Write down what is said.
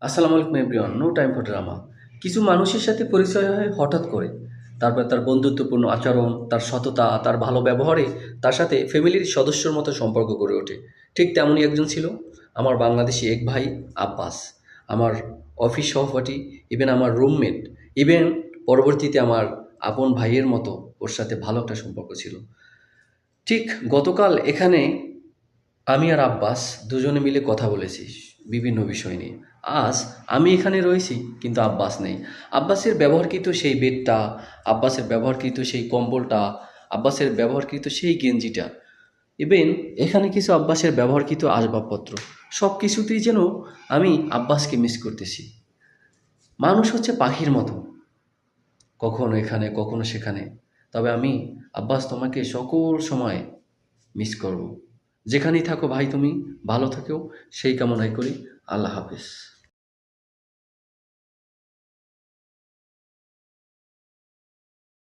আসসালামু আলাইকুম everyone, no time for drama. কিছু মানুষের সাথে পরিচয় হয় হঠাৎ করে। তারপর তার বন্ধুত্বপূর্ণ আচরণ, তার সততা, তার ভালো ব্যবহারে তার সাথে ফ্যামিলির সদস্যর মতো সম্পর্ক গড়ে ওঠে। ঠিক তেমনই একজন ছিল আমার বাংলাদেশি এক ভাই আব্বাস, আমার অফিস সহপাঠী, ইভেন আমার রুমমেট, ইভেন পরবর্তীতে আমার আপন ভাইয়ের মতো ওর সাথে ভালো একটা সম্পর্ক ছিল। ঠিক গতকাল এখানে আমি আর আব্বাস দুজনে মিলে কথা বলেছি বিভিন্ন বিষয় নিয়ে। আজ আমি এখানে রয়েছি কিন্তু আব্বাস নেই। আব্বাসের ব্যবহারকৃত সেই বেডটা, আব্বাসের ব্যবহারকৃত সেই কম্বলটা, আব্বাসের ব্যবহারকৃত সেই গেঞ্জিটা, ইভেন এখানে কিছু আব্বাসের ব্যবহারকৃত আসবাবপত্র, সব কিছুতেই যেন আমি আব্বাসকে মিস করতেছি। মানুষ হচ্ছে পাখির মতো, কখনো এখানে কখনো সেখানে। তবে আমি আব্বাস তোমাকে সকল সময় মিস করব। যেখানেই থাকো ভাই, তুমি ভালো থাকো সেই কামনাই করি। আল্লাহ হাফেজ।